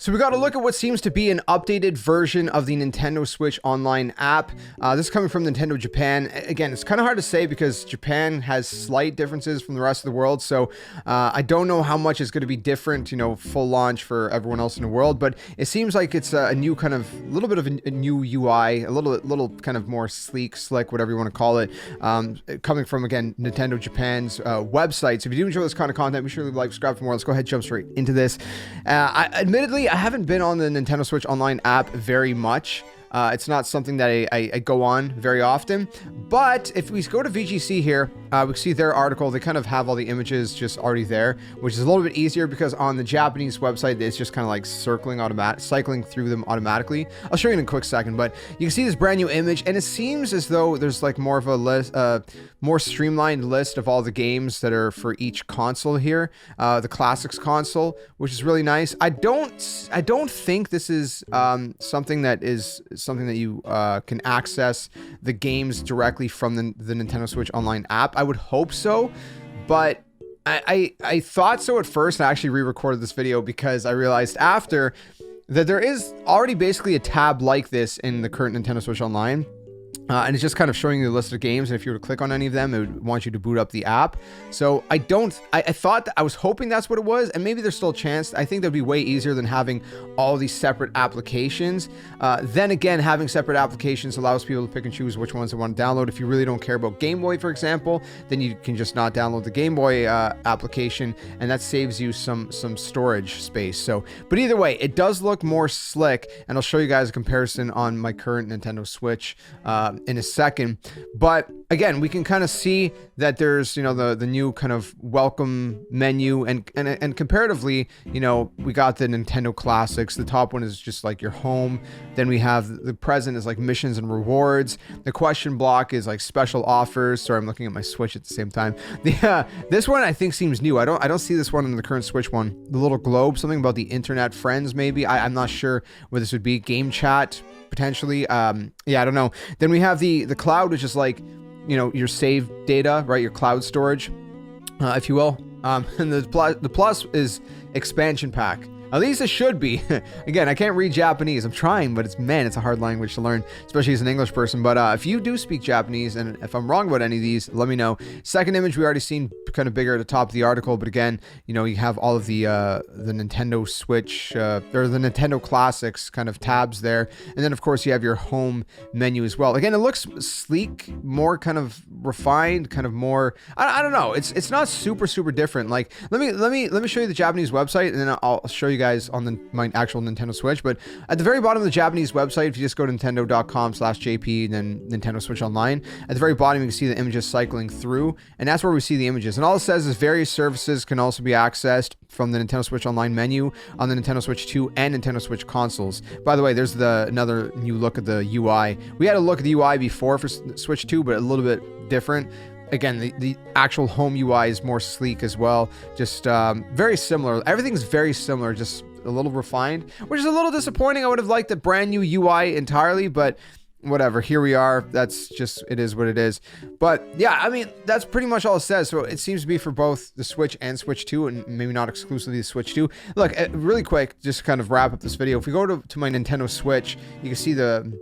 So we got to look at what seems to be an updated version of the Nintendo Switch Online app. This is coming from Nintendo Japan. Again, it's kind of hard to say because Japan has slight differences from the rest of the world. So I don't know how much is going to be different, you know, full launch for everyone else in the world. But it seems like it's a new kind of, a little bit of a new UI, a little kind of more sleek, slick, whatever you want to call it. Coming from, again, Nintendo Japan's website. So if you do enjoy this kind of content, be sure to like, subscribe for more. Let's go ahead and jump straight into this. Admittedly, I haven't been on the Nintendo Switch Online app very much. It's not something that I go on very often, but if we go to VGC here, we can see their article. They kind of have all the images just already there, which is a little bit easier because on the Japanese website, it's just kind of like cycling through them automatically. I'll show you in a quick second, but you can see this brand new image, and it seems as though there's like more of a list, more streamlined list of all the games that are for each console here. The Classics console, which is really nice. I don't think this is something that you can access the games directly from the Nintendo Switch Online app. I would hope so, but I thought so at first. I actually re-recorded this video because I realized after that there is already basically a tab like this in the current Nintendo Switch Online. And it's just kind of showing you the list of games, and if you were to click on any of them, it would want you to boot up the app. So I thought that I was hoping that's what it was, and maybe there's still a chance. I think that'd be way easier than having all these separate applications. Then again, having separate applications allows people to pick and choose which ones they want to download. If you really don't care about Game Boy, for example, then you can just not download the Game Boy application, and that saves you some storage space. So, but either way, it does look more slick, and I'll show you guys a comparison on my current Nintendo Switch in a second. But again, we can kind of see that there's, you know, the new kind of welcome menu, and comparatively, you know, we got the Nintendo Classics. The top one is just like your home. Then we have the present is like missions and rewards. The question block is like special offers. Sorry, I'm looking at my Switch at the same time. This one I think seems new. I don't see this one in the current Switch one. The little globe, something about the internet friends maybe. I'm not sure what this would be. Game chat potentially. Yeah, I don't know. Then we have the cloud, which is like, you know, your save data, right? Your cloud storage, if you will. And the plus is expansion pack. At least it should be. Again, I can't read Japanese. I'm trying, but it's a hard language to learn, especially as an English person. But if you do speak Japanese, and if I'm wrong about any of these, let me know. Second image, we already seen kind of bigger at the top of the article, but again, you know, you have all of the Nintendo Switch, or the Nintendo Classics kind of tabs there. And then of course you have your home menu as well. Again, it looks sleek, more kind of refined, kind of more, I don't know. It's not super different. Like, let me show you the Japanese website, and then I'll show you guys on my actual Nintendo Switch. But at the very bottom of the Japanese website, if you just go to nintendo.com/JP, then Nintendo Switch Online, at the very bottom you can see the images cycling through, and that's where we see the images. And all it says is various services can also be accessed from the Nintendo Switch Online menu on the Nintendo Switch 2 and Nintendo Switch consoles. By the way, there's another new look at the UI. We had a look at the UI before for Switch 2, but a little bit different. Again, the actual home UI is more sleek as well. Just very similar. Everything's very similar, just a little refined, which is a little disappointing. I would have liked the brand new UI entirely, but whatever. Here we are. That's just, it is what it is. But yeah, I mean, that's pretty much all it says. So it seems to be for both the Switch and Switch 2, and maybe not exclusively the Switch 2. Look, really quick, just to kind of wrap up this video. If we go to my Nintendo Switch, you can see the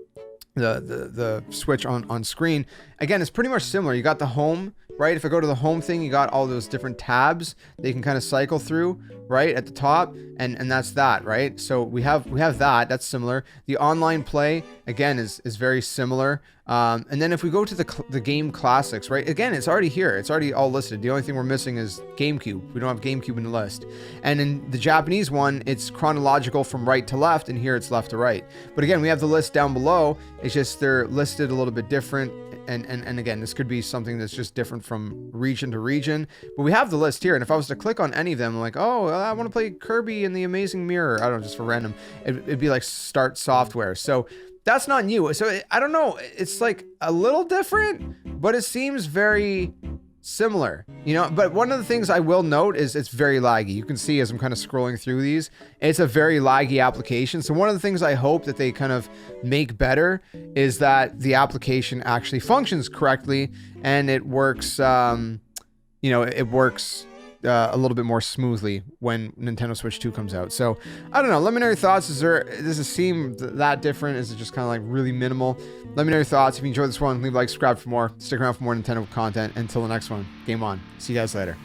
Switch on screen. Again, it's pretty much similar. You got the home, right? If I go to the home thing, you got all those different tabs that you can kind of cycle through, right, at the top, and that's that, right? So we have that's similar. The online play, again, is very similar. And then if we go to the game classics, right, again, it's already here. It's already all listed. The only thing we're missing is GameCube. We don't have GameCube in the list. And in the Japanese one, it's chronological from right to left, and here it's left to right. But again, we have the list down below. It's just they're listed a little bit different. And again, this could be something that's just different from region to region, but we have the list here. And if I was to click on any of them, like, oh, I want to play Kirby and the Amazing Mirror, I don't know, just for random, it'd be like start software. So that's not new. So I don't know. It's like a little different, but it seems very similar, you know. But one of the things I will note is it's very laggy. You can see as I'm kind of scrolling through these, it's a very laggy application. So one of the things I hope that they kind of make better is that the application actually functions correctly and it works, you know, it works a little bit more smoothly when Nintendo Switch 2 comes out. So I don't know. Let me know your thoughts. Does it seem that different? Is it just kind of like really minimal? Let me know your thoughts. If you enjoyed this one, leave a like, subscribe for more. Stick around for more Nintendo content. Until the next one, game on. See you guys later.